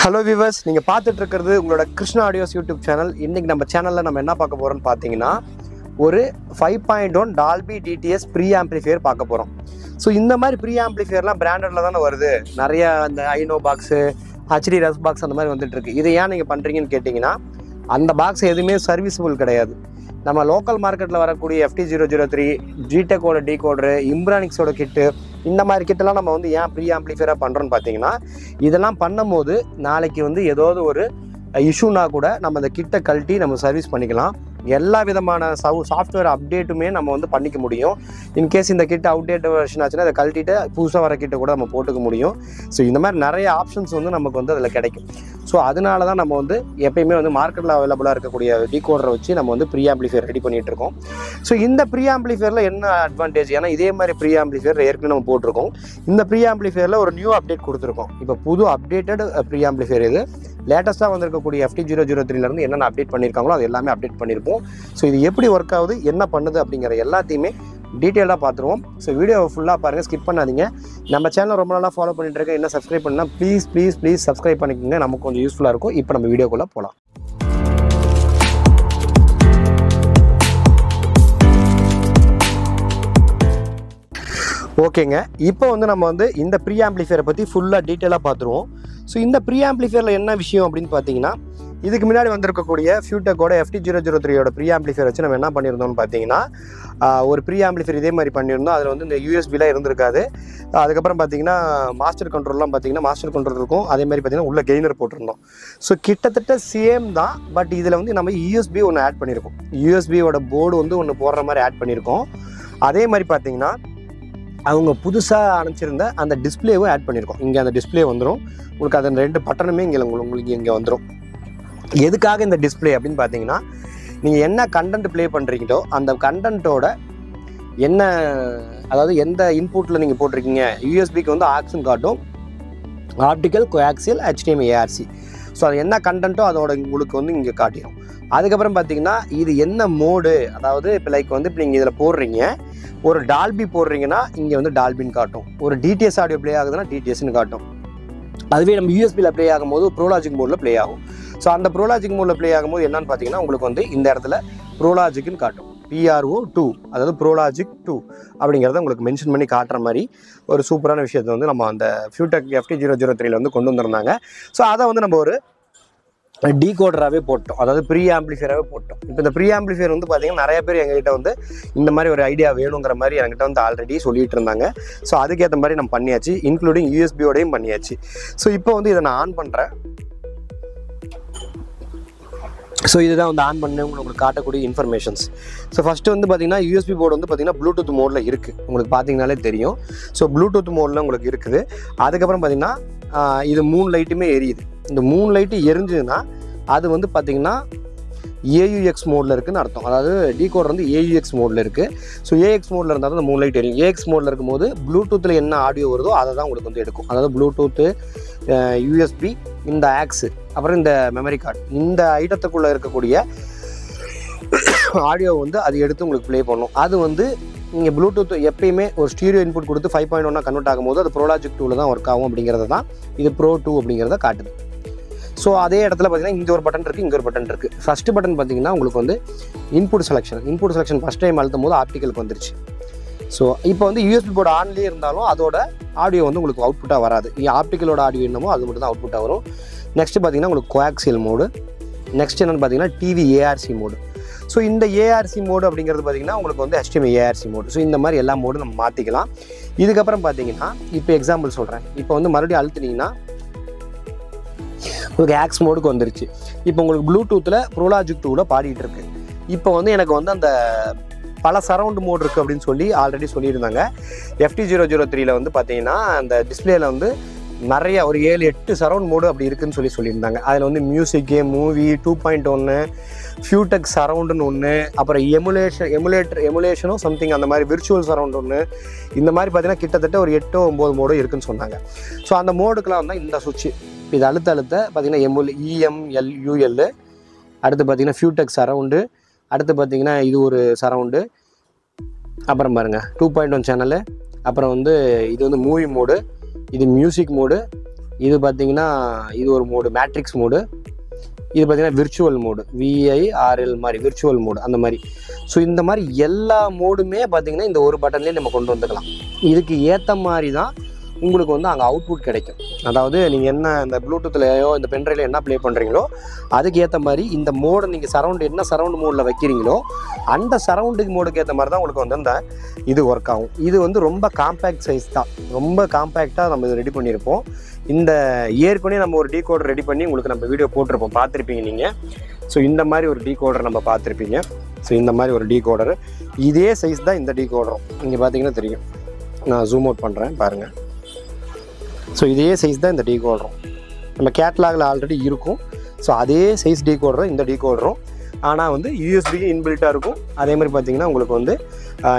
Hello viewers, நீங்கள் பார்த்துட்டு இருக்கிறது உங்களோட கிருஷ்ணா ஆடியோஸ் யூடியூப் சேனல். இன்றைக்கி நம்ம சேனலில் நம்ம என்ன பார்க்க போகிறோம்னு பார்த்தீங்கன்னா, ஒரு 5.1 டால்பி டிடிஎஸ் ப்ரீ ஆம்ப்ளிஃபையர் பார்க்க போகிறோம். ஸோ இந்த மாதிரி ப்ரீ ஆம்ப்ளிஃபையர்லாம் பிராண்டடில் தானே வருது. நிறைய அந்த ஐனோ பாக்ஸு, ஹச்டி ரஸ் பாக்ஸ் அந்த மாதிரி வந்துட்டுருக்கு. இதை ஏன் நீங்கள் பண்ணுறீங்கன்னு கேட்டிங்கன்னா, அந்த பாக்ஸ் எதுவுமே சர்வீஸபிள் கிடையாது. நம்ம லோக்கல் மார்க்கெட்டில் வரக்கூடிய FT003, ஜிடெக்கோட டீகோடரு, இம்ப்ரானிக்ஸோட கிட்டு, இந்த மாதிரி கிட்டெல்லாம் நம்ம வந்து ஏன் ப்ரீ ஆம்ப்ளிஃபையராக பண்ணுறோன்னு பார்த்தீங்கன்னா, இதெல்லாம் பண்ணும்போது நாளைக்கு வந்து ஏதாவது ஒரு இஷ்யூனா கூட நம்ம அந்த கிட்டை கழட்டி நம்ம சர்வீஸ் பண்ணிக்கலாம். எல்லா விதமான சாஃப்ட்வேர் அப்டேட்டுமே நம்ம வந்து பண்ணிக்க முடியும். இன்கேஸ் இந்த கிட்ட அவுடேட் வெர்ஷன் ஆச்சுன்னா அதை கழட்டிட்டு புதுசாக வர கிட்ட கூட நம்ம போட்டுக்க முடியும். ஸோ இந்த மாதிரி நிறைய ஆப்ஷன்ஸ் வந்து நமக்கு வந்து அதில் கிடைக்கும். ஸோ அதனால தான் நம்ம வந்து எப்பயுமே வந்து மார்க்கெட்டில் அவைலபிளாக இருக்கக்கூடிய டீகோடரை வச்சு நம்ம வந்து ப்ரீ ஆம்ப்ளிஃபையர் ரெடி பண்ணிகிட்டு இருக்கோம். ஸோ இந்த ப்ரீ ஆம்ப்ளிஃபையரில் என்ன அட்வான்டேஜ், ஏன்னா இதே மாதிரி ப்ரீ ஆம்ப்ளிஃபையர் ஏற்கனவே நம்ம போட்டிருக்கோம். இந்த ப்ரீ ஆம்ப்ளிஃபையரில் ஒரு நியூ அப்டேட் கொடுத்துருக்கோம். இப்போ புது அப்டேட்டட் ப்ரீ ஆம்ப்ளிஃபையர் இது. லேட்டஸ்ட்டாக வந்திருக்கக்கூடிய FT003 என்னென்ன அப்டேட் பண்ணியிருக்காங்களோ அது எல்லாமே அப்டேட் பண்ணியிருப்போம். ஸோ இது எப்படி ஒர்க் ஆகுது, என்ன பண்ணுது அப்படிங்கிற எல்லாத்தையுமே டீட்டெயிலாக பார்த்துருவோம். ஸோ வீடியோவை ஃபுல்லாக பாருங்கள், ஸ்கிப் பண்ணாதீங்க. நம்ம சேனல் ரொம்ப நாளாக ஃபாலோ பண்ணிட்டு இருக்கேன். என்ன சப்ஸ்கிரைப் பண்ணால் ப்ளீஸ் சப்ஸ்கிரைப் பண்ணிக்கோங்க. நமக்கு கொஞ்சம் யூஸ்ஃபுல்லாக இருக்கும். இப்போ நம்ம வீடியோக்குள்ளே போகலாம். ஓகேங்க, இப்போ வந்து நம்ம வந்து இந்த ப்ரீ ஆம்ப்ளிஃபையரை பற்றி ஃபுல்லாக டீட்டெயிலாக பார்த்துருவோம். ஸோ இந்த ப்ரீ ஆம்ப்ளிஃபையரில் என்ன விஷயம் அப்படின்னு பார்த்தீங்கன்னா, இதுக்கு முன்னாடி வந்திருக்கக்கூடிய ஃபியூடெக்கோட FT003 ப்ரீ ஆம்ப்ளிஃபையர் வச்சு நம்ம என்ன பண்ணியிருந்தோம்னு பார்த்தீங்கன்னா, ஒரு ப்ரீ ஆம்ப்ளிஃபையர் இதே மாதிரி பண்ணியிருந்தோம். அதில் வந்து இந்த யூஎஸ்பிலாம் இருந்திருக்காது. அதுக்கப்புறம் பார்த்தீங்கன்னா மாஸ்டர் கண்ட்ரோல்லாம் பார்த்தீங்கன்னா மாஸ்டர் கண்ட்ரோல் இருக்கும். அதே மாதிரி பார்த்தீங்கன்னா உள்ள கெய்னர் போட்டிருந்தோம். ஸோ கிட்டத்தட்ட சேம் தான். பட் இதில் வந்து நம்ம யூஎஸ்பி ஒன்று ஆட் பண்ணியிருக்கோம். யூஎஸ்பியோட போர்டு வந்து ஒன்று போடுற மாதிரி ஆட் பண்ணியிருக்கோம். அதே மாதிரி பார்த்தீங்கன்னா அவங்க புதுசாக அனுப்பிச்சிருந்த அந்த டிஸ்பிளேவும் ஆட் பண்ணியிருக்கோம். இங்கே அந்த டிஸ்பிளே வந்துடும் உங்களுக்கு. அந்த 2 பட்டனுமே உங்களுக்கு இங்கே வந்துடும். எதுக்காக இந்த டிஸ்பிளே அப்படின்னு பார்த்தீங்கன்னா, நீங்கள் என்ன கண்டென்ட் ப்ளே பண்ணுறீங்களோ அந்த கண்டென்ட்டோட என்ன, அதாவது எந்த இன்புட்டில் நீங்கள் போட்டிருக்கீங்க, யூஎஸ்பிக்கு வந்து ஆக்ஸ்ன்னு காட்டும், optical, coaxial, HDMI, ARC. So அது என்ன கண்டென்ட்டோ அதோட உங்களுக்கு வந்து இங்கே காட்டிடும். அதுக்கப்புறம் பார்த்தீங்கன்னா இது என்ன மோடு, அதாவது இப்போ லைக் வந்து இப்போ நீங்கள் இதில் போடுறீங்க, ஒரு டால்பி போடுறீங்கன்னா இங்கே வந்து டால்பின்னு காட்டும். ஒரு டிடிஎஸ் ஆடியோ ப்ளே ஆகுதுன்னா டிடிஎஸ்ன்னு காட்டும். அதுவே நம்ம யூஎஸ்பியில் ப்ளே ஆகும்போது ப்ரோலாஜிக் மோடில் ப்ளே ஆகும். ஸோ அந்த ப்ரோலாஜிக் மோடில் ப்ளே ஆகும்போது என்னன்னு பார்த்தீங்கன்னா உங்களுக்கு வந்து இந்த இடத்துல ப்ரோலாஜிக்னு காட்டும். PRO2, அதாவது ப்ரோலாஜிக் 2 அப்படிங்கிறத உங்களுக்கு மென்ஷன் பண்ணி காட்டுற மாதிரி ஒரு சூப்பரான விஷயத்தை வந்து நம்ம அந்த ஃபியூடெக் FT003 வந்து கொண்டு வந்திருந்தாங்க. ஸோ அதை வந்து நம்ம ஒரு டீகோடராகவே போட்டோம், அதாவது ப்ரீ ஆம்ப்ளிஃபையராகவே போட்டோம். இப்போ இந்த ப்ரீ ஆம்ப்ளிஃபையர் வந்து பார்த்தீங்கன்னா நிறைய பேர் எங்ககிட்ட வந்து இந்த மாதிரி ஒரு ஐடியா வேணுங்கிற மாதிரி என்கிட்ட வந்து ஆல்ரெடி சொல்லிட்டு இருந்தாங்க. ஸோ அதுக்கேற்ற மாதிரி நம்ம பண்ணியாச்சு, இன்க்ளூடிங் யூஎஸ்பியோடையும் பண்ணியாச்சு. ஸோ இப்போ வந்து இதை நான் ஆன் பண்ணுறேன். ஸோ இதுதான் வந்து ஆன் பண்ணி உங்களுக்கு காட்டக்கூடிய இன்ஃபர்மேஷன்ஸ். ஸோ ஃபஸ்ட்டு வந்து பார்த்தீங்கன்னா யூஎஸ்பி போர்டு வந்து பார்த்தீங்கன்னா ப்ளூடூத் மோடில் இருக்குது. உங்களுக்கு பார்த்தீங்கனாலே தெரியும். ஸோ ப்ளூடூத் மோடில் உங்களுக்கு இருக்குது. அதுக்கப்புறம் பார்த்தீங்கன்னா இது 3 லைட்டுமே எரியுது. இந்த 3 லைட்டு எரிஞ்சுதுன்னா அது வந்து பார்த்தீங்கன்னா AUX மோடில் இருக்குதுன்னு அர்த்தம். அதாவது டீகோடர் வந்து AUX மோடில் இருக்குது. ஸோ AX மோடில் இருந்தால் தான் அந்த 3 லைட் எரியும். AX மோடில் இருக்கும்போது ப்ளூடூத்தில் என்ன ஆடியோ வருதோ அதை தான் உங்களுக்கு வந்து எடுக்கும். அதாவது ப்ளூடூத்து, யூஎஸ்பி, இந்த ஆக்ஸு, அப்புறம் இந்த மெமரி கார்டு, இந்த ஐட்டத்துக்குள்ளே இருக்கக்கூடிய ஆடியோ வந்து அது எடுத்து உங்களுக்கு ப்ளே பண்ணும். அது வந்து நீங்கள் ப்ளூடூத் எப்பயுமே ஒரு ஸ்டீரியோ இன்புட் கொடுத்து 5.1 கன்வெர்ட் ஆகும்போது அது ப்ரோலாஜிக் 2ல் தான் ஒர்க் ஆகும் அப்படிங்கிறத தான் இது Pro 2 அப்படிங்கிறத காட்டுது. ஸோ அதே இடத்துல பார்த்தீங்கன்னா இங்கே ஒரு பட்டன் இருக்குது, இங்கே ஒரு பட்டன் இருக்குது. ஃபஸ்ட்டு பட்டன் பார்த்தீங்கன்னா உங்களுக்கு வந்து இன்புட் செலெக்ஷன் ஃபஸ்ட் டைம் அழுத்தும் போது ஆப்டிக்கலுக்கு வந்துருச்சு. ஸோ இப்போ வந்து யூஎஸ்பி போர்டு ஆன்லேயே இருந்தாலும் அதோட ஆடியோ வந்து உங்களுக்கு அவுட்புட்டாக வராது. ஆப்டிக்கலோட ஆடியோ என்னமோ அது மட்டும் தான் அவுட்புட்டாக வரும். நெக்ஸ்ட்டு பார்த்தீங்கன்னா உங்களுக்கு கோஆக்சியல் மோடு. நெக்ஸ்ட் என்னென்னு பார்த்தீங்கன்னா டிவி ARC மோடு. ஸோ இந்த ARC மோடு அப்படிங்கிறது பார்த்தீங்கன்னா உங்களுக்கு வந்து HDMI ARC மோடு. ஸோ இந்த மாதிரி எல்லா மோடும் நம்ம மாற்றிக்கலாம். இதுக்கப்புறம் பார்த்தீங்கன்னா இப்போ எக்ஸாம்பிள் சொல்கிறேன். இப்போ வந்து மறுபடியும் அழுத்துனீங்கன்னா உங்களுக்கு ஆக்ஸ் மோடுக்கு வந்துருச்சு. இப்போ உங்களுக்கு ப்ளூடூத்தில் ப்ரோலாஜிக் 2வில் பாடிட்டு இருக்கு. இப்போ வந்து எனக்கு வந்து அந்த பல சரவுண்ட் மோடு இருக்குது அப்படின்னு சொல்லி ஆல்ரெடி சொல்லியிருந்தாங்க. FT003 வந்து பார்த்தீங்கன்னா அந்த டிஸ்பிளேயில் வந்து நிறைய ஒரு 7-8 சரவுண்ட் மோடு அப்படி இருக்குதுன்னு சொல்லியிருந்தாங்க. அதில் வந்து மியூசிக்கு, மூவி, 2.1, ஃபியூடெக் சரவுண்டுன்னு ஒன்று, அப்புறம் எமுலேஷனும் சம்திங் அந்த மாதிரி விர்ச்சுவல் சரவுண்ட் ஒன்று, இந்த மாதிரி பார்த்தீங்கன்னா கிட்டத்தட்ட ஒரு 8-9 மோடு இருக்குதுன்னு சொன்னாங்க. ஸோ அந்த மோடுக்கெலாம் வந்து இந்த சுவிட்சு இது அழுத்த பார்த்தீங்கன்னா EMLUL, அடுத்து பார்த்தீங்கன்னா ஃபியூடெக் சரவுண்டு, அடுத்து பார்த்தீங்கன்னா இது ஒரு சரவுண்டு, அப்புறம் பாருங்கள் 2.1 சேனலு, அப்புறம் வந்து இது வந்து மூவி மோடு, இது மியூசிக் மோடு, இது பார்த்தீங்கன்னா இது ஒரு மோடு, மேட்ரிக்ஸ் மோடு. இது பார்த்தீங்கன்னா விர்ச்சுவல் மோடு, VIRL மாதிரி விர்ச்சுவல் மோடு அந்த மாதிரி. ஸோ இந்த மாதிரி எல்லா மோடுமே பார்த்தீங்கன்னா இந்த ஒரு பட்டன்லேயே நம்ம கொண்டு வந்துக்கலாம். இதுக்கு ஏற்ற மாதிரி தான் உங்களுக்கு வந்து அங்கே அவுட்புட் கிடைக்கும். அதாவது நீங்கள் என்ன இந்த ப்ளூடூத்லையோ இந்த பென்ட்ரைவில் என்ன ப்ளே பண்ணுறீங்களோ அதுக்கு ஏற்ற மாதிரி இந்த மோடை நீங்கள் என்ன சரவுண்டு மோடில் வைக்கிறீங்களோ அந்த சரவுண்டுக்கு மோடுக்கு ஏற்ற மாதிரி தான் உங்களுக்கு வந்து அந்த இது ஒர்க் ஆகும். இது வந்து ரொம்ப காம்பேக்ட் சைஸ் தான், ரொம்ப காம்பேக்டாக நம்ம இது ரெடி பண்ணியிருப்போம். இந்த ஏற்கனவே நம்ம ஒரு டீகோடர் ரெடி பண்ணி உங்களுக்கு நம்ம வீடியோ போட்டிருப்போம், பார்த்துருப்பீங்க நீங்கள். ஸோ இந்த மாதிரி ஒரு டீகோடர் நம்ம பார்த்துருப்பீங்க. ஸோ இந்த மாதிரி ஒரு டீகோடர், இதே சைஸ் தான் இந்த டீகோடரும். இங்கே பார்த்தீங்கன்னா தெரியும், நான் ஜூம் அவுட் பண்ணுறேன் பாருங்கள். ஸோ இதே சைஸ் தான் இந்த டீகோடரும், நம்ம கேட்லாகில் ஆல்ரெடி இருக்கும். ஸோ அதே சைஸ் டீகோடரும் இந்த டீகோடரும், ஆனால் வந்து USB இன்பில்ட்டாக இருக்கும். அதே மாதிரி பார்த்தீங்கன்னா உங்களுக்கு வந்து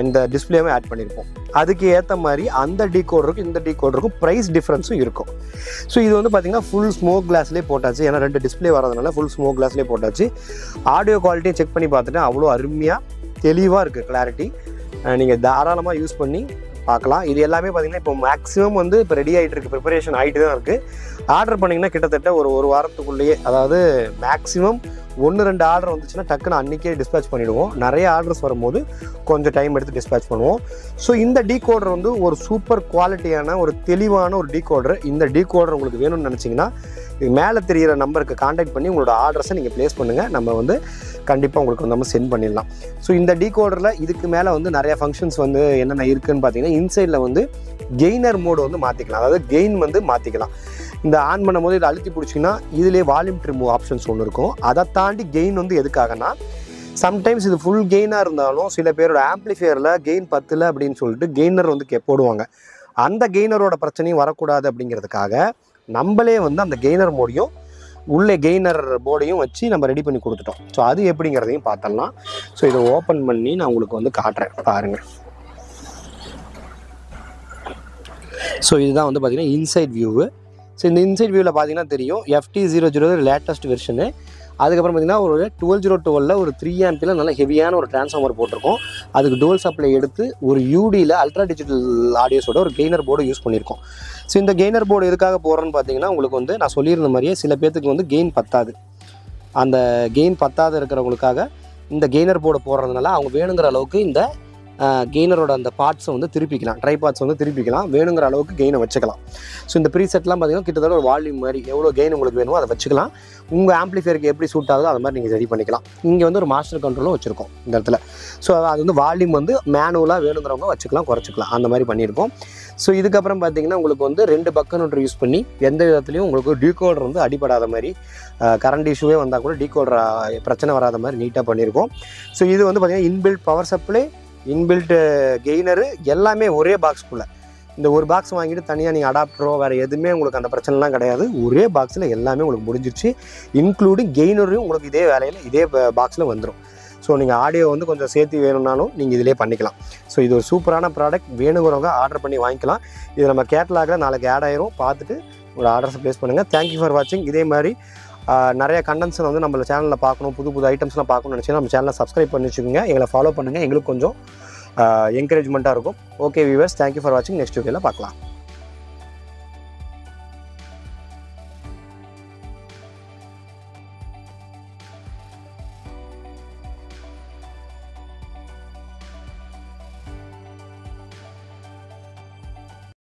இந்த டிஸ்பிளேவும் ஆட் பண்ணியிருப்போம். அதுக்கு ஏற்ற மாதிரி அந்த டீகோடருக்கும் இந்த டீகோடருக்கும் ப்ரைஸ் டிஃப்ரென்ஸும் இருக்கும். ஸோ இது வந்து பார்த்திங்கன்னா ஃபுல் ஸ்மோக் கிளாஸ்லேயே போட்டாச்சு, ஏன்னா 2 டிஸ்பிளே வரதுனால ஃபுல் ஸ்மோக் கிளாஸ்லேயே போட்டாச்சு. ஆடியோ குவாலிட்டியும் செக் பண்ணி பார்த்துட்டு அவ்வளோ அருமையாக தெளிவாக இருக்குது, கிளாரிட்டி. நீங்கள் தாராளமாக யூஸ் பண்ணி பார்க்கலாம். இது எல்லாமே பார்த்திங்கன்னா இப்போ மேக்ஸிமம் வந்து இப்போ ரெடி ஆகிட்டு இருக்குது, ப்ரிப்பரேஷன் ஆகிட்டு தான் இருக்குது. ஆர்டர் பண்ணிங்கன்னா கிட்டத்தட்ட ஒரு வாரத்துக்குள்ளேயே, அதாவது மேக்ஸிமம் 1-2 ஆர்டர் வந்துச்சுன்னா டக்குன்னு அன்றைக்கே டிஸ்பேச் பண்ணிவிடுவோம். நிறைய ஆர்டர்ஸ் வரும்போது கொஞ்சம் டைம் எடுத்து டிஸ்பேச் பண்ணுவோம். ஸோ இந்த டீகோடர் வந்து ஒரு சூப்பர் குவாலிட்டியான ஒரு தெளிவான ஒரு டீகோடர். இந்த டீகோடர் உங்களுக்கு வேணும்னு நினச்சிங்கன்னா இது மேலே தெரிகிற நம்பருக்கு காண்டாக்ட் பண்ணி உங்களோட ஆர்டர்ஸை நீங்கள் ப்ளேஸ் பண்ணுங்கள். நம்ம வந்து கண்டிப்பாக உங்களுக்கு வந்து நம்ம சென்ட் பண்ணிடலாம். ஸோ இந்த டீகோடரில் இதுக்கு மேலே வந்து நிறைய ஃபங்க்ஷன்ஸ் வந்து என்னென்ன இருக்குதுன்னு பார்த்தீங்கன்னா, இன்சைடில் வந்து கெய்னர் மோடு வந்து மாற்றிக்கலாம், அதாவது கெயின் வந்து மாற்றிக்கலாம். இந்த ஆன் பண்ணும்போது இதை அழுத்தி பிடிச்சிங்கன்னா இதிலே வால்யூம் ட்ரிம் ஆப்ஷன்ஸ் ஒன்று இருக்கும். அதை தாண்டி கெயின் வந்து எதுக்காகனா, சம்டைம்ஸ் இது ஃபுல் கெயினாக இருந்தாலும் சில பேரோட ஆம்ப்ளிஃபையரில் கெயின் 10 அப்படின்னு சொல்லிட்டு கெய்னர் வந்து போடுவாங்க. அந்த கெய்னரோட பிரச்சனையும் வரக்கூடாது அப்படிங்கிறதுக்காக நம்மளே வந்து அந்த கெய்னர் மோடையும் உள்ளே கெய்னர் போர்டையும் வச்சு நம்ம ரெடி பண்ணி கொடுத்துட்டோம். ஸோ அது எப்படிங்கிறதையும் பார்த்தலாம். ஸோ இதை ஓப்பன் பண்ணி நான் உங்களுக்கு வந்து காட்டுறேன் பாருங்கள். ஸோ இதுதான் வந்து பார்த்திங்கன்னா இன்சைட் வியூவு. ஸோ இந்த இன்சைட் வியூவில் பார்த்தீங்கன்னா தெரியும், FT00 லேட்டஸ்ட் வெர்ஷனு. அதுக்கப்புறம் பார்த்திங்கன்னா ஒரு 1202 ஒரு 3 ஆம்பில் நல்ல ஹெவியான ஒரு டிரான்ஸ்ஃபார்மர் போட்டிருக்கோம். அதுக்கு டோல் சப்ளை எடுத்து ஒரு UDயில் அல்ட்ரா டிஜிட்டல் ஆடியோஸோட ஒரு கெய்னர் போர்டு யூஸ் பண்ணியிருக்கோம். ஸோ இந்த கெய்னர் போர்டு எதுக்காக போடுறோன்னு பார்த்தீங்கன்னா, உங்களுக்கு வந்து நான் சொல்லியிருந்த மாதிரியே சில பேர்த்துக்கு வந்து கெயின் பத்தாது. அந்த கெயின் பத்தாது இருக்கிறவங்களுக்காக இந்த கெய்னர் போர்டு போடுறதுனால அவங்க வேணுங்கிற அளவுக்கு இந்த கெய்னரோட அந்த பார்ட்ஸை வந்து திருப்பிக்கலாம், ட்ரை பார்ட்ஸ் வந்து திருப்பிக்கலாம், வேணுங்கிற அளவுக்கு கெயினை வச்சுக்கலாம். ஸோ இந்த ப்ரீசெட்லாம் பார்த்திங்கன்னா கிட்டத்தட்ட ஒரு வால்யூம் மாதிரி எவ்வளோ கெயின் உங்களுக்கு வேணுமோ அதை வச்சுக்கலாம். உங்கள் ஆம்ப்ளிஃபையருக்கு எப்படி சூட் ஆகுதோ அது மாதிரி நீங்கள் ரெடி பண்ணிக்கலாம். இங்கே வந்து ஒரு மாஸ்டர் கண்ட்ரோலும் வச்சுருக்கோம் இந்த இடத்துல. ஸோ அது வந்து வால்யூம் வந்து மேனுவலாக வேணுங்கிறவங்க வச்சுக்கலாம், குறைச்சிக்கலாம், அந்த மாதிரி பண்ணியிருக்கோம். ஸோ இதுக்கப்புறம் பார்த்திங்கன்னா உங்களுக்கு வந்து 2 பக்கனோட்டர் யூஸ் பண்ணி எந்த விதத்துலையும் உங்களுக்கு டீகோடர் வந்து அடிபடாத மாதிரி, கரண்ட் இஷ்யூவே வந்தால் கூட டீகோடர் பிரச்சனை வராத மாதிரி நீட்டாக பண்ணியிருக்கோம். ஸோ இது வந்து பார்த்திங்கன்னா இன்பில்ட் பவர் சப்ளை, இன்பில்ட் கெய்னரு எல்லாமே ஒரே பாக்ஸ்க்குள்ளே. இந்த ஒரு பாக்ஸ் வாங்கிட்டு தனியாக நீங்கள் அடாப்டரோ வேறு எதுவுமே உங்களுக்கு அந்த பிரச்சனைலாம் கிடையாது. ஒரே பாக்ஸில் எல்லாமே உங்களுக்கு முடிஞ்சிருச்சு. இன்க்ளூடிங் கெய்னரையும் உங்களுக்கு இதே வேலையில் இதே பாக்ஸில் வந்துடும். ஸோ நீங்கள் ஆடியோ வந்து கொஞ்சம் சேர்த்து வேணும்னாலும் நீங்கள் இதிலே பண்ணிக்கலாம். ஸோ இது ஒரு சூப்பரான ப்ராடக்ட். வேணுங்கிறவங்க ஆர்டர் பண்ணி வாங்கிக்கலாம். இது நம்ம கேட்டலாகில் நாளைக்கு ஆட் ஆயிரும். பார்த்துட்டு ஒரு ஆர்டர்ஸை ப்ளேஸ் பண்ணுங்கள். தேங்க்யூ ஃபார் வாட்சிங். இதே மாதிரி நிறைய கண்டென்ட்ஸை வந்து நம்ம சேனலில் பார்க்கணும், புது ஐட்டம்ஸ்லாம் பார்க்கணும்னு நினச்சிங்கன்னா நம்ம சேனலை சப்ஸ்கிரைப் பண்ணி வச்சுக்கோங்க. எங்களை ஃபாலோ பண்ணுங்கள், எங்களுக்கு கொஞ்சம் என்கரேஜ்மெண்ட்டாக இருக்கும். ஓகே வியூவர்ஸ், தேங்க்யூ ஃபார் வாட்சிங். நெக்ஸ்ட் வீடியோவில் பார்க்கலாம்.